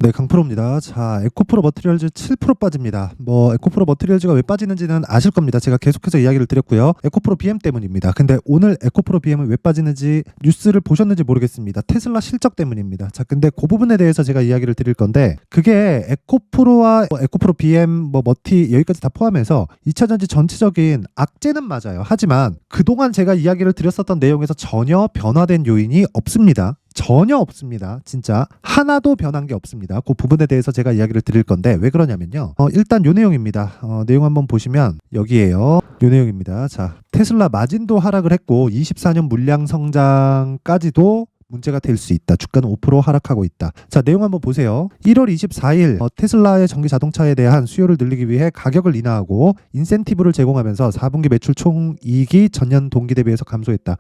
네, 강프로입니다. 자, 에코프로 머티리얼즈 7% 빠집니다. 에코프로 머티리얼즈가 왜 빠지는지는 아실 겁니다. 제가 계속해서 이야기를 드렸고요. 에코프로 BM 때문입니다. 근데 오늘 에코프로 BM은 왜 빠지는지 뉴스를 보셨는지 모르겠습니다. 테슬라 실적 때문입니다. 자, 근데 그 부분에 대해서 제가 이야기를 드릴 건데, 그게 에코프로와 에코프로 BM, 머티 여기까지 다 포함해서 2차전지 전체적인 악재는 맞아요. 하지만 그동안 제가 이야기를 드렸었던 내용에서 전혀 변화된 요인이 없습니다. 전혀 없습니다. 진짜 하나도 변한 게 없습니다. 그 부분에 대해서 제가 이야기를 드릴 건데 왜 그러냐면요. 일단 요 내용입니다. 내용 한번 보시면 여기에요. 요 내용입니다. 자, 테슬라 마진도 하락을 했고 24년 물량 성장까지도 문제가 될 수 있다. 주가는 5% 하락하고 있다. 자, 내용 한번 보세요. 1월 24일 테슬라의 전기 자동차에 대한 수요를 늘리기 위해 가격을 인하하고 인센티브를 제공하면서 4분기 매출 총이익이 전년 동기 대비해서 감소했다.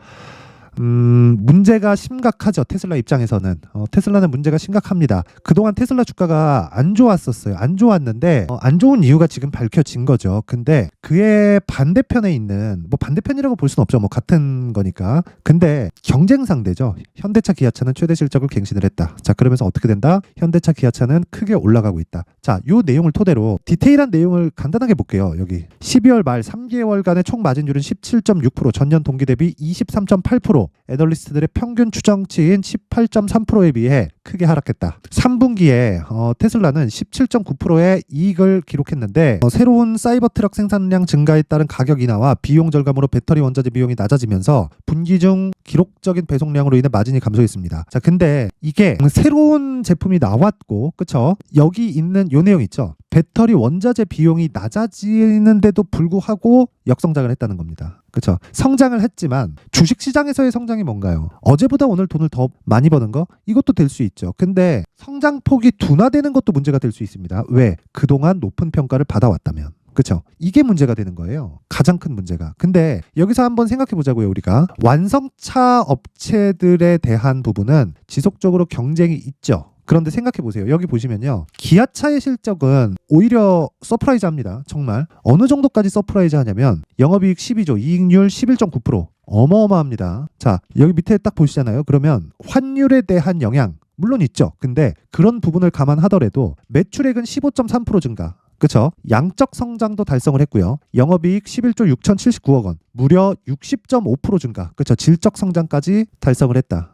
문제가 심각하죠. 테슬라 입장에서는. 테슬라는 문제가 심각합니다. 그동안 테슬라 주가가 안 좋았었어요. 안 좋았는데 안 좋은 이유가 지금 밝혀진 거죠. 근데 그의 반대편에 있는, 반대편이라고 볼 수는 없죠. 같은 거니까. 근데 경쟁 상대죠. 현대차, 기아차는 최대 실적을 갱신을 했다. 자, 그러면서 어떻게 된다? 현대차, 기아차는 크게 올라가고 있다. 자, 요 내용을 토대로 디테일한 내용을 간단하게 볼게요. 여기 12월 말 3개월간의 총 마진율은 17.6%, 전년 동기 대비 23.8%, 애널리스트들의 평균 추정치인 18.3%에 비해 크게 하락했다. 3분기에 테슬라는 17.9%의 이익을 기록했는데 새로운 사이버 트럭 생산량 증가에 따른 가격 인하와 비용 절감으로 배터리 원자재 비용이 낮아지면서 분기 중 기록적인 배송량으로 인해 마진이 감소했습니다. 자, 근데 이게 새로운 제품이 나왔고, 그쵸? 여기 있는 요 내용 있죠? 배터리 원자재 비용이 낮아지는데도 불구하고 역성장을 했다는 겁니다. 그렇죠? 성장을 했지만 주식시장에서의 성장이 뭔가요? 어제보다 오늘 돈을 더 많이 버는 거? 이것도 될 수 있죠. 근데 성장폭이 둔화되는 것도 문제가 될 수 있습니다. 왜? 그동안 높은 평가를 받아왔다면. 그렇죠? 이게 문제가 되는 거예요. 가장 큰 문제가. 근데 여기서 한번 생각해 보자고요. 우리가 완성차 업체들에 대한 부분은 지속적으로 경쟁이 있죠. 그런데 생각해 보세요. 여기 보시면요. 기아차의 실적은 오히려 서프라이즈 합니다. 정말. 어느 정도까지 서프라이즈 하냐면 영업이익 12조, 이익률 11.9%. 어마어마합니다. 자, 여기 밑에 딱 보시잖아요. 그러면 환율에 대한 영향 물론 있죠. 근데 그런 부분을 감안하더라도 매출액은 15.3% 증가. 그쵸? 양적 성장도 달성을 했고요. 영업이익 11조 6,079억 원. 무려 60.5% 증가. 그쵸? 질적 성장까지 달성을 했다.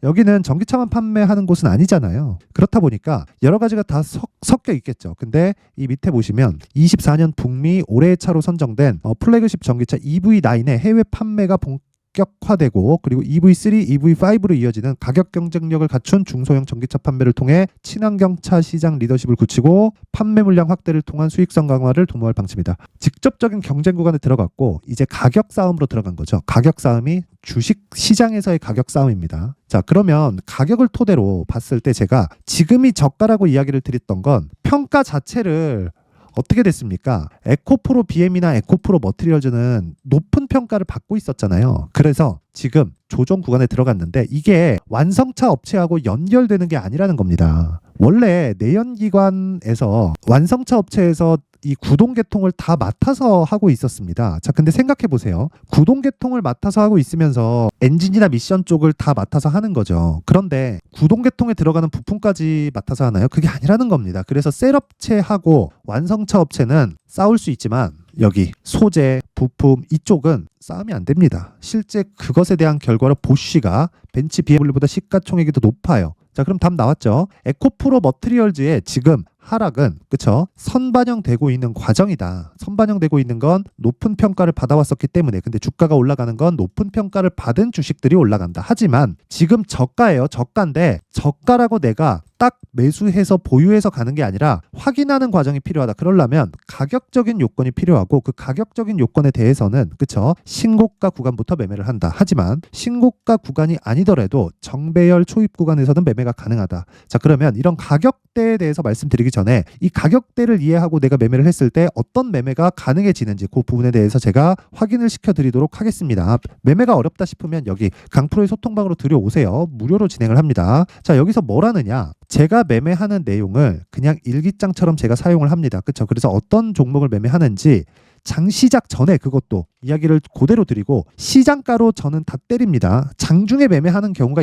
여기는 전기차만 판매하는 곳은 아니잖아요. 그렇다 보니까 여러 가지가 다 섞여 있겠죠. 근데 이 밑에 보시면 24년 북미 올해의 차로 선정된 플래그십 전기차 EV9의 해외 판매가 본격화되고, 그리고 EV3, EV5로 이어지는 가격 경쟁력을 갖춘 중소형 전기차 판매를 통해 친환경차 시장 리더십을 굳히고 판매 물량 확대를 통한 수익성 강화를 도모할 방침이다. 직접적인 경쟁 구간에 들어갔고 이제 가격 싸움으로 들어간 거죠. 가격 싸움이 주식 시장에서의 가격 싸움입니다. 자, 그러면 가격을 토대로 봤을 때 제가 지금이 저가라고 이야기를 드렸던 건 평가 자체를 어떻게 됐습니까? 에코프로 BM이나 에코프로 머티리얼즈는 높은 평가를 받고 있었잖아요. 그래서 지금 조정 구간에 들어갔는데 이게 완성차 업체하고 연결되는 게 아니라는 겁니다. 원래 내연기관에서 완성차 업체에서 이 구동계통을 다 맡아서 하고 있었습니다. 자, 근데 생각해 보세요. 구동계통을 맡아서 하고 있으면서 엔진이나 미션 쪽을 다 맡아서 하는 거죠. 그런데 구동계통에 들어가는 부품까지 맡아서 하나요? 그게 아니라는 겁니다. 그래서 셀업체하고 완성차 업체는 싸울 수 있지만 여기 소재, 부품 이쪽은 싸움이 안 됩니다. 실제 그것에 대한 결과로 보쉬가 벤츠 BMW보다 시가총액이 더 높아요. 자, 그럼 답 나왔죠? 에코프로 머티리얼즈의 지금 하락은, 그쵸? 선반영되고 있는 과정이다. 선반영되고 있는 건 높은 평가를 받아왔었기 때문에. 근데 주가가 올라가는 건 높은 평가를 받은 주식들이 올라간다. 하지만 지금 저가예요. 저가인데 저가라고 내가 딱 매수해서 보유해서 가는 게 아니라 확인하는 과정이 필요하다. 그러려면 가격적인 요건이 필요하고 그 가격적인 요건에 대해서는, 그쵸? 신고가 구간부터 매매를 한다. 하지만 신고가 구간이 아니더라도 정배열 초입 구간에서는 매매가 가능하다. 자, 그러면 이런 가격대에 대해서 말씀드리기 전에 이 가격대를 이해하고 내가 매매를 했을 때 어떤 매매가 가능해지는지 그 부분에 대해서 제가 확인을 시켜드리도록 하겠습니다. 매매가 어렵다 싶으면 여기 강프로의 소통방으로 들여오세요. 무료로 진행을 합니다. 자, 여기서 뭘 하느냐? 제가 매매하는 내용을 그냥 일기장처럼 제가 사용을 합니다. 그렇죠? 그래서 어떤 종목을 매매하는지 장 시작 전에 그것도 이야기를 그대로 드리고 시장가로 저는 다 때립니다. 장중에 매매하는 경우가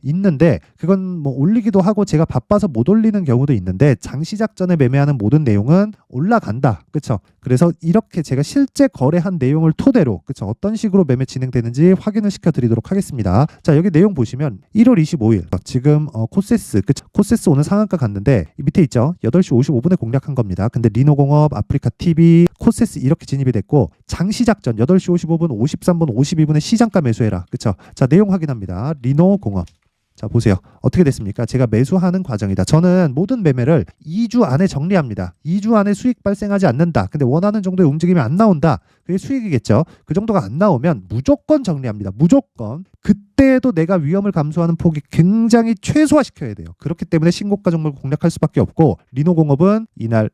있는데 그건 뭐 올리기도 하고 제가 바빠서 못 올리는 경우도 있는데 장 시작 전에 매매하는 모든 내용은 올라간다. 그쵸? 그래서 이렇게 제가 실제 거래한 내용을 토대로 그쵸? 어떤 식으로 매매 진행되는지 확인을 시켜드리도록 하겠습니다. 자, 여기 내용 보시면 1월 25일 지금 코세스 그쵸? 코세스 오늘 상한가 갔는데 밑에 있죠? 8시 55분에 공략한 겁니다. 근데 리노공업, 아프리카TV, 코세스 이렇게 진입이 됐고 장 시작 전 8시 55분, 53분, 52분에 시장가 매수해라. 그쵸? 자, 내용 확인합니다. 리노공업. 자, 보세요. 어떻게 됐습니까? 제가 매수하는 과정이다. 저는 모든 매매를 2주 안에 정리합니다. 2주 안에 수익 발생하지 않는다. 근데 원하는 정도의 움직임이 안 나온다. 그게 수익이겠죠. 그 정도가 안 나오면 무조건 정리합니다. 무조건. 그때도 내가 위험을 감수하는 폭이 굉장히 최소화시켜야 돼요. 그렇기 때문에 신고가 종목을 공략할 수밖에 없고 리노공업은 이날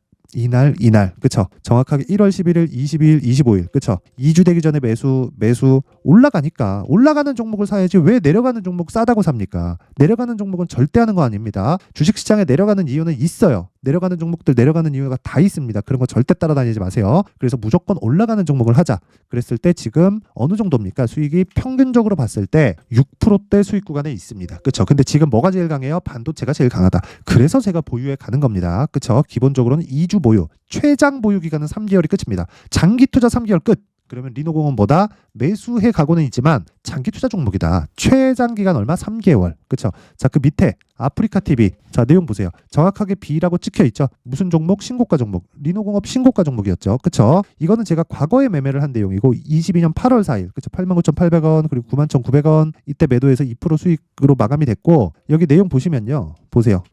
그쵸? 정확하게 1월 11일, 22일, 25일 그쵸? 2주 되기 전에 매수 올라가니까 올라가는 종목을 사야지 왜 내려가는 종목 싸다고 삽니까? 내려가는 종목은 절대 하는 거 아닙니다. 주식시장에 내려가는 이유는 있어요. 내려가는 종목들 내려가는 이유가 다 있습니다. 그런 거 절대 따라다니지 마세요. 그래서 무조건 올라가는 종목을 하자. 그랬을 때 지금 어느 정도입니까? 수익이 평균적으로 봤을 때 6%대 수익 구간에 있습니다. 그쵸? 근데 지금 뭐가 제일 강해요? 반도체가 제일 강하다. 그래서 제가 보유에 가는 겁니다. 그쵸? 기본적으로는 2주 보유, 최장 보유 기간은 3개월이 끝입니다. 장기 투자 3개월 끝. 그러면 리노공업보다 매수해 가고는 있지만 장기 투자 종목이다. 최장 기간 얼마? 3개월. 그쵸? 자, 그 밑에 아프리카TV. 자, 내용 보세요. 정확하게 B라고 찍혀 있죠. 무슨 종목? 신고가 종목. 리노공업 신고가 종목이었죠. 그쵸? 이거는 제가 과거에 매매를 한 내용이고 22년 8월 4일. 그쵸? 89,800원 그리고 91,900원 이때 매도해서 2% 수익으로 마감이 됐고 여기 내용 보시면요. 보세요.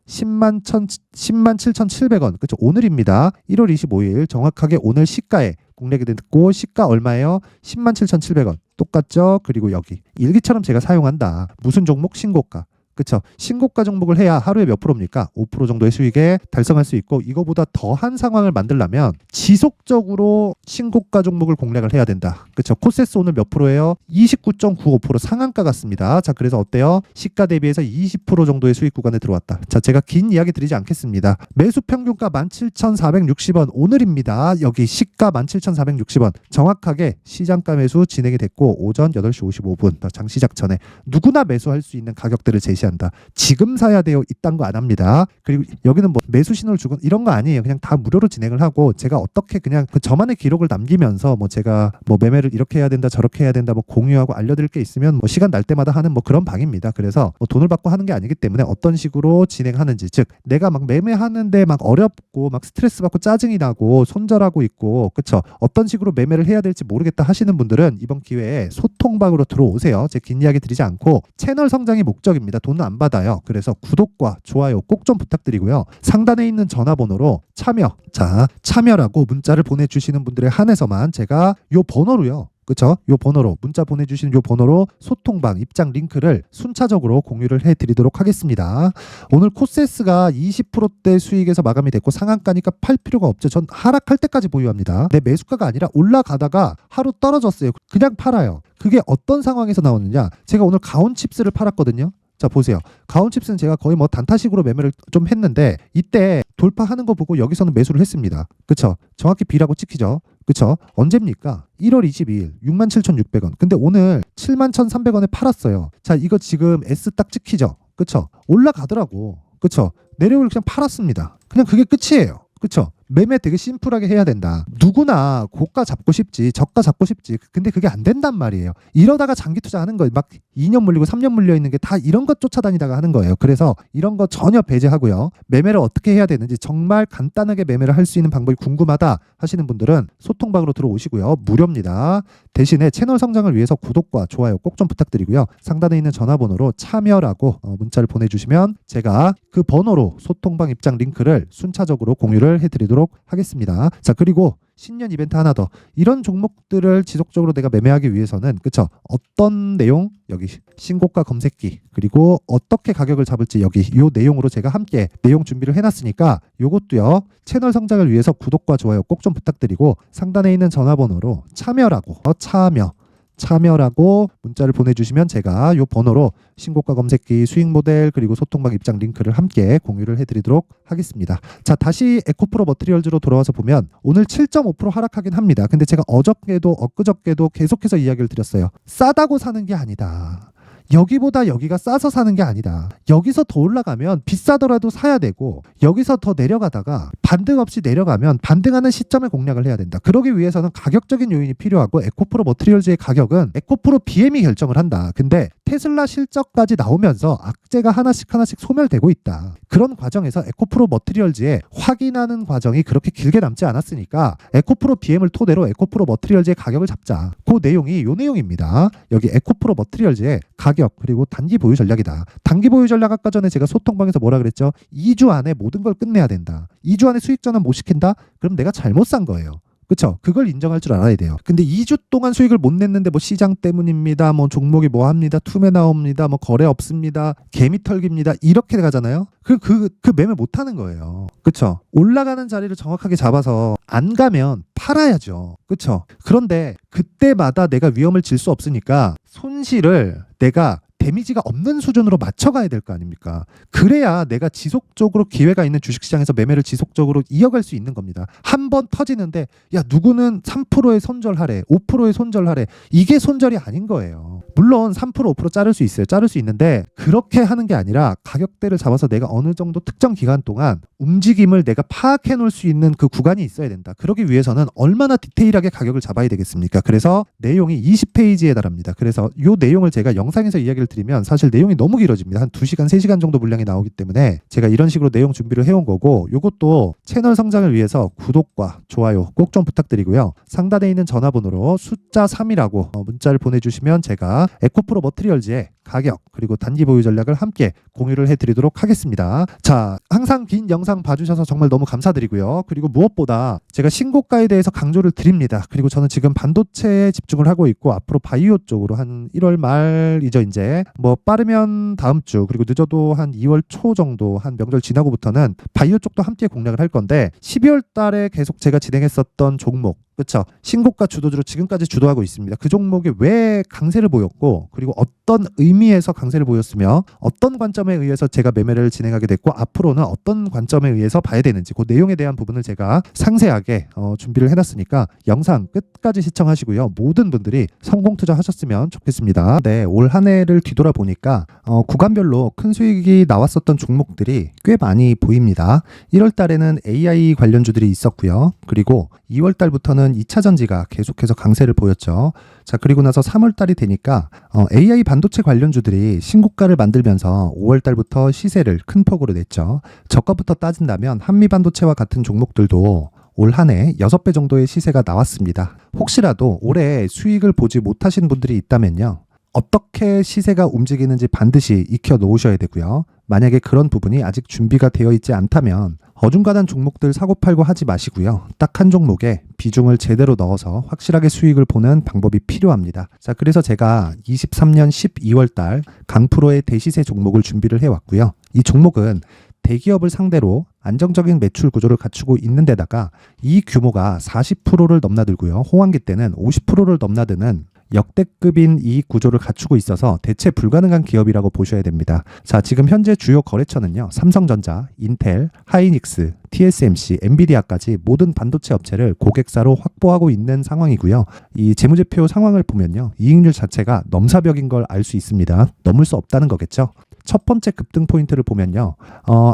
107,700원. 그쵸? 오늘입니다. 1월 25일 정확하게 오늘 시가에 공략이 됐고 시가 얼마예요? 107,700원. 똑같죠? 그리고 여기 일기처럼 제가 사용한다. 무슨 종목? 신고가. 그쵸? 신고가 종목을 해야 하루에 몇 프로입니까? 5% 정도의 수익에 달성할 수 있고 이거보다 더한 상황을 만들려면 지속적으로 신고가 종목을 공략을 해야 된다. 그쵸? 코세스 오늘 몇 프로예요? 29.95% 상한가 같습니다. 자, 그래서 어때요? 시가 대비해서 20% 정도의 수익 구간에 들어왔다. 자, 제가 긴 이야기 드리지 않겠습니다. 매수 평균가 17,460원 오늘입니다. 여기 시가 17,460원 정확하게 시장가 매수 진행이 됐고 오전 8시 55분 장 시작 전에 누구나 매수할 수 있는 가격들을 제시한다. 지금 사야 돼요. 이딴 거 안 합니다. 그리고 여기는 뭐 매수 신호를 주고 이런 거 아니에요. 그냥 다 무료로 진행을 하고 제가 어떻게 그냥 그 저만의 기록을 남기면서 뭐 제가 뭐 매매를 이렇게 해야 된다 저렇게 해야 된다 뭐 공유하고 알려드릴 게 있으면 뭐 시간 날 때마다 하는 뭐 그런 방입니다. 그래서 뭐 돈을 받고 하는 게 아니기 때문에 어떤 식으로 진행하는지 즉 내가 막 매매하는데 막 어렵고 막 스트레스 받고 짜증이 나고 손절하고 있고 그쵸? 어떤 식으로 매매를 해야 될지 모르겠다 하시는 분들은 이번 기회에 소통방으로 들어오세요. 제 긴 이야기 드리지 않고 채널 성장이 목적입니다. 돈은 안 받아요. 그래서 구독과 좋아요 꼭 좀 부탁드리고요. 상단에 있는 전화번호로 참여라고 문자를 보내주시는 분들에 한해서만 제가 요 번호로요. 그쵸? 요 번호로 문자 보내주시는 요 번호로 소통방 입장 링크를 순차적으로 공유를 해드리도록 하겠습니다. 오늘 코세스가 20%대 수익에서 마감이 됐고 상한가니까 팔 필요가 없죠. 전 하락할 때까지 보유합니다. 내 매수가가 아니라 올라가다가 하루 떨어졌어요. 그냥 팔아요. 그게 어떤 상황에서 나오느냐? 제가 오늘 가온칩스를 팔았거든요. 자, 보세요. 가온칩스는 제가 거의 뭐 단타식으로 매매를 좀 했는데 이때 돌파하는 거 보고 여기서는 매수를 했습니다. 그쵸? 정확히 B라고 찍히죠? 그쵸? 언제입니까? 1월 22일 67,600원. 근데 오늘 71,300원에 팔았어요. 자, 이거 지금 S 딱 찍히죠? 그쵸? 올라가더라고. 그쵸? 내려올 그냥 팔았습니다. 그냥 그게 끝이에요. 그쵸? 매매 되게 심플하게 해야 된다. 누구나 고가 잡고 싶지 저가 잡고 싶지 근데 그게 안 된단 말이에요. 이러다가 장기 투자하는 거예요. 막 2년 물리고 3년 물려 있는 게 다 이런 것 쫓아다니다가 하는 거예요. 그래서 이런 거 전혀 배제하고요. 매매를 어떻게 해야 되는지 정말 간단하게 매매를 할 수 있는 방법이 궁금하다 하시는 분들은 소통방으로 들어오시고요. 무료입니다. 대신에 채널 성장을 위해서 구독과 좋아요 꼭 좀 부탁드리고요. 상단에 있는 전화번호로 참여라고 문자를 보내주시면 제가 그 번호로 소통방 입장 링크를 순차적으로 공유를 해드리도록 하겠습니다. 자, 그리고 신년 이벤트 하나 더. 이런 종목들을 지속적으로 내가 매매하기 위해서는 그쵸? 어떤 내용? 여기 신고가 검색기 그리고 어떻게 가격을 잡을지 여기 요 내용으로 제가 함께 내용 준비를 해놨으니까 요것도요. 채널 성장을 위해서 구독과 좋아요 꼭 좀 부탁드리고 상단에 있는 전화번호로 참여라고 참여 참여라고 문자를 보내주시면 제가 요 번호로 신고가 검색기, 수익 모델, 그리고 소통방 입장 링크를 함께 공유를 해드리도록 하겠습니다. 자, 다시 에코프로 머티리얼즈로 돌아와서 보면 오늘 7.5% 하락하긴 합니다. 근데 제가 어저께도 엊그저께도 계속해서 이야기를 드렸어요. 싸다고 사는 게 아니다. 여기보다 여기가 싸서 사는 게 아니다. 여기서 더 올라가면 비싸더라도 사야 되고, 여기서 더 내려가다가 반등 없이 내려가면 반등하는 시점에 공략을 해야 된다. 그러기 위해서는 가격적인 요인이 필요하고, 에코프로 머티리얼즈의 가격은 에코프로 BM이 결정을 한다. 근데 테슬라 실적까지 나오면서 악재가 하나씩 소멸되고 있다. 그런 과정에서 에코프로 머티리얼즈의 확인하는 과정이 그렇게 길게 남지 않았으니까 에코프로 BM을 토대로 에코프로 머티리얼즈의 가격을 잡자. 그 내용이 요 내용입니다. 여기 에코프로 머티리얼즈의 가격 그리고 단기 보유 전략이다. 단기 보유 전략 아까 전에 제가 소통방에서 뭐라 그랬죠? 2주 안에 모든 걸 끝내야 된다. 2주 안에 수익 전환 못 시킨다? 그럼 내가 잘못 산 거예요. 그렇죠? 그걸 인정할 줄 알아야 돼요. 근데 2주 동안 수익을 못 냈는데 뭐 시장 때문입니다. 뭐 종목이 뭐 합니다. 투매 나옵니다. 뭐 거래 없습니다. 개미 털기입니다. 이렇게 가잖아요. 그 매매 못 하는 거예요. 그렇죠? 올라가는 자리를 정확하게 잡아서 안 가면 팔아야죠. 그렇죠? 그런데 그때마다 내가 위험을 질 수 없으니까 손실을 내가 데미지가 없는 수준으로 맞춰가야 될 거 아닙니까? 그래야 내가 지속적으로 기회가 있는 주식시장에서 매매를 지속적으로 이어갈 수 있는 겁니다. 한 번 터지는데 야 누구는 3%의 손절하래, 5%의 손절하래. 이게 손절이 아닌 거예요. 물론 3% 5% 자를 수 있어요. 자를 수 있는데 그렇게 하는 게 아니라 가격대를 잡아서 내가 어느 정도 특정 기간 동안 움직임을 내가 파악해 놓을 수 있는 그 구간이 있어야 된다. 그러기 위해서는 얼마나 디테일하게 가격을 잡아야 되겠습니까? 그래서 내용이 20페이지에 달합니다. 그래서 이 내용을 제가 영상에서 이야기를 드리면 사실 내용이 너무 길어집니다. 한 2시간, 3시간 정도 분량이 나오기 때문에 제가 이런 식으로 내용 준비를 해온 거고, 이것도 채널 성장을 위해서 구독과 좋아요 꼭 좀 부탁드리고요. 상단에 있는 전화번호로 숫자 3이라고 문자를 보내주시면 제가 에코프로 머티리얼즈의 가격 그리고 단기 보유 전략을 함께 공유를 해드리도록 하겠습니다. 자, 항상 긴 영상 봐주셔서 정말 너무 감사드리고요. 그리고 무엇보다 제가 신고가에 대해서 강조를 드립니다. 그리고 저는 지금 반도체에 집중을 하고 있고 앞으로 바이오 쪽으로 한 1월 말이죠. 이제 뭐 빠르면 다음 주 그리고 늦어도 한 2월 초 정도 한 명절 지나고부터는 바이오 쪽도 함께 공략을 할 건데 12월 달에 계속 제가 진행했었던 종목 그렇죠. 신고가 주도주로 지금까지 주도하고 있습니다. 그 종목이 왜 강세를 보였고 그리고 어떤 의미에서 강세를 보였으며 어떤 관점에 의해서 제가 매매를 진행하게 됐고 앞으로는 어떤 관점에 의해서 봐야 되는지 그 내용에 대한 부분을 제가 상세하게 준비를 해놨으니까 영상 끝까지 시청하시고요. 모든 분들이 성공 투자하셨으면 좋겠습니다. 네, 올 한 해를 뒤돌아보니까 구간별로 큰 수익이 나왔었던 종목들이 꽤 많이 보입니다. 1월 달에는 AI 관련주들이 있었고요. 그리고 2월 달부터는 2차 전지가 계속해서 강세를 보였죠. 자, 그리고 나서 3월 달이 되니까 AI 반도체 관련주들이 신고가를 만들면서 5월 달부터 시세를 큰 폭으로 냈죠. 저가부터 따진다면 한미 반도체와 같은 종목들도 올 한 해 6배 정도의 시세가 나왔습니다. 혹시라도 올해 수익을 보지 못하신 분들이 있다면요. 어떻게 시세가 움직이는지 반드시 익혀 놓으셔야 되고요. 만약에 그런 부분이 아직 준비가 되어 있지 않다면 어중간한 종목들 사고팔고 하지 마시고요. 딱 한 종목에 비중을 제대로 넣어서 확실하게 수익을 보는 방법이 필요합니다. 자, 그래서 제가 23년 12월 달 강프로의 대시세 종목을 준비를 해왔고요. 이 종목은 대기업을 상대로 안정적인 매출 구조를 갖추고 있는 데다가 이 규모가 40%를 넘나들고요. 호황기 때는 50%를 넘나드는 역대급인 이익 구조를 갖추고 있어서 대체 불가능한 기업이라고 보셔야 됩니다. 자, 지금 현재 주요 거래처는요. 삼성전자, 인텔, 하이닉스, TSMC, 엔비디아까지 모든 반도체 업체를 고객사로 확보하고 있는 상황이고요. 이 재무제표 상황을 보면요. 이익률 자체가 넘사벽인 걸 알 수 있습니다. 넘을 수 없다는 거겠죠. 첫 번째 급등 포인트를 보면요.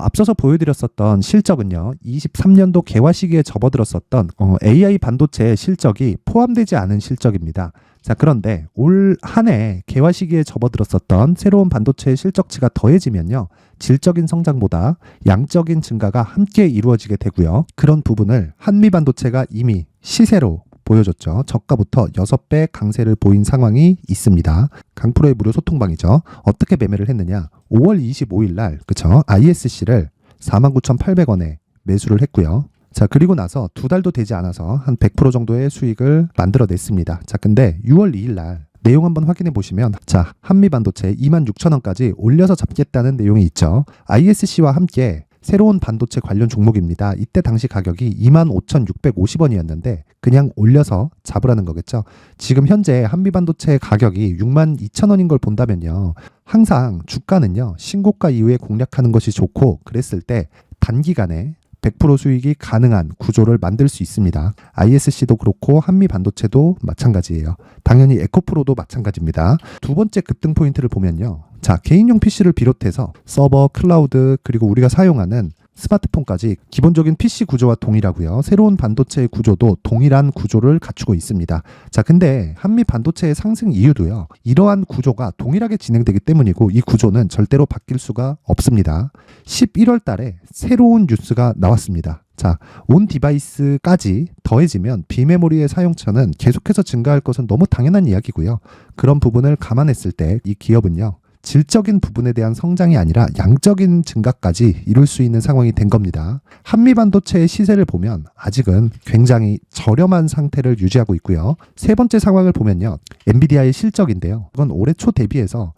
앞서서 보여드렸었던 실적은요. 23년도 개화 시기에 접어들었었던 AI 반도체의 실적이 포함되지 않은 실적입니다. 자, 그런데 올 한 해 개화 시기에 접어들었었던 새로운 반도체의 실적치가 더해지면요. 질적인 성장보다 양적인 증가가 함께 이루어지게 되고요. 그런 부분을 한미 반도체가 이미 시세로 보여줬죠. 저가부터 6배 강세를 보인 상황이 있습니다. 강프로의 무료 소통방이죠. 어떻게 매매를 했느냐. 5월 25일 날 그쵸? ISC를 49,800원에 매수를 했고요. 자, 그리고 나서 2달도 되지 않아서 한 100% 정도의 수익을 만들어냈습니다. 자, 근데 6월 2일 날 내용 한번 확인해 보시면 자, 한미 반도체 26,000원까지 올려서 잡겠다는 내용이 있죠. ISC와 함께 새로운 반도체 관련 종목입니다. 이때 당시 가격이 25,650원이었는데 그냥 올려서 잡으라는 거겠죠. 지금 현재 한미반도체 가격이 62,000원인 걸 본다면요. 항상 주가는요. 신고가 이후에 공략하는 것이 좋고 그랬을 때 단기간에 100% 수익이 가능한 구조를 만들 수 있습니다. ISC도 그렇고 한미반도체도 마찬가지예요. 당연히 에코프로도 마찬가지입니다. 두 번째 급등 포인트를 보면요. 자, 개인용 PC를 비롯해서 서버, 클라우드, 그리고 우리가 사용하는 스마트폰까지 기본적인 PC 구조와 동일하고요. 새로운 반도체의 구조도 동일한 구조를 갖추고 있습니다. 자, 근데 한미 반도체의 상승 이유도요. 이러한 구조가 동일하게 진행되기 때문이고 이 구조는 절대로 바뀔 수가 없습니다. 11월 달에 새로운 뉴스가 나왔습니다. 자, 온 디바이스까지 더해지면 비메모리의 사용처는 계속해서 증가할 것은 너무 당연한 이야기고요. 그런 부분을 감안했을 때 이 기업은요. 질적인 부분에 대한 성장이 아니라 양적인 증가까지 이룰 수 있는 상황이 된 겁니다. 한미반도체의 시세를 보면 아직은 굉장히 저렴한 상태를 유지하고 있고요. 세 번째 상황을 보면요. 엔비디아의 실적인데요. 이건 올해 초 대비해서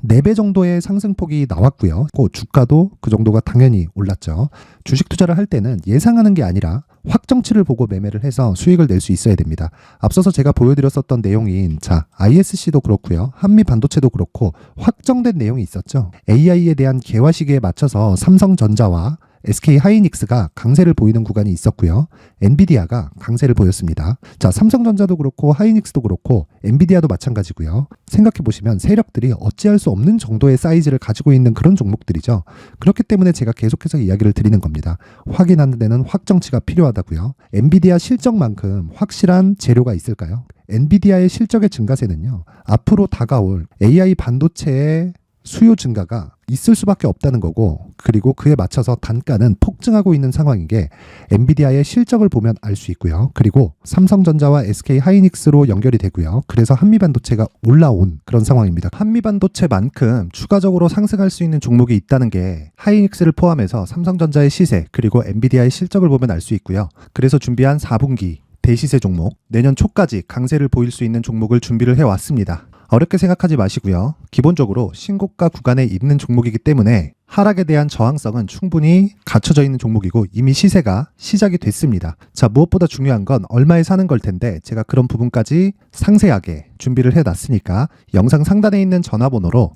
4배 정도의 상승폭이 나왔고요. 주가도 그 정도가 당연히 올랐죠. 주식 투자를 할 때는 예상하는 게 아니라 확정치를 보고 매매를 해서 수익을 낼 수 있어야 됩니다. 앞서서 제가 보여드렸었던 내용인 ISC도 그렇고요. 한미 반도체도 그렇고 확정된 내용이 있었죠. AI에 대한 개화 시기에 맞춰서 삼성전자와 SK 하이닉스가 강세를 보이는 구간이 있었고요. 엔비디아가 강세를 보였습니다. 자, 삼성전자도 그렇고 하이닉스도 그렇고 엔비디아도 마찬가지고요. 생각해 보시면 세력들이 어찌할 수 없는 정도의 사이즈를 가지고 있는 그런 종목들이죠. 그렇기 때문에 제가 계속해서 이야기를 드리는 겁니다. 확인하는 데는 확정치가 필요하다고요. 엔비디아 실적만큼 확실한 재료가 있을까요? 엔비디아의 실적의 증가세는요. 앞으로 다가올 AI 반도체의 수요 증가가 있을 수밖에 없다는 거고, 그리고 그에 맞춰서 단가는 폭증하고 있는 상황인 게 엔비디아의 실적을 보면 알 수 있고요. 그리고 삼성전자와 SK 하이닉스로 연결이 되고요. 그래서 한미반도체가 올라온 그런 상황입니다. 한미반도체만큼 추가적으로 상승할 수 있는 종목이 있다는 게 하이닉스를 포함해서 삼성전자의 시세 그리고 엔비디아의 실적을 보면 알 수 있고요. 그래서 준비한 4분기 대시세 종목, 내년 초까지 강세를 보일 수 있는 종목을 준비를 해왔습니다. 어렵게 생각하지 마시고요. 기본적으로 신고가 구간에 있는 종목이기 때문에 하락에 대한 저항성은 충분히 갖춰져 있는 종목이고 이미 시세가 시작이 됐습니다. 자, 무엇보다 중요한 건 얼마에 사는 걸 텐데 제가 그런 부분까지 상세하게 준비를 해놨으니까 영상 상단에 있는 전화번호로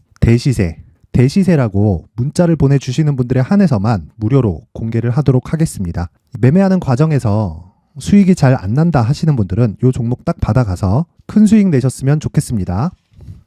대시세라고 문자를 보내주시는 분들에 한해서만 무료로 공개를 하도록 하겠습니다. 매매하는 과정에서 수익이 잘 안 난다 하시는 분들은 이 종목 딱 받아가서 큰 수익 내셨으면 좋겠습니다.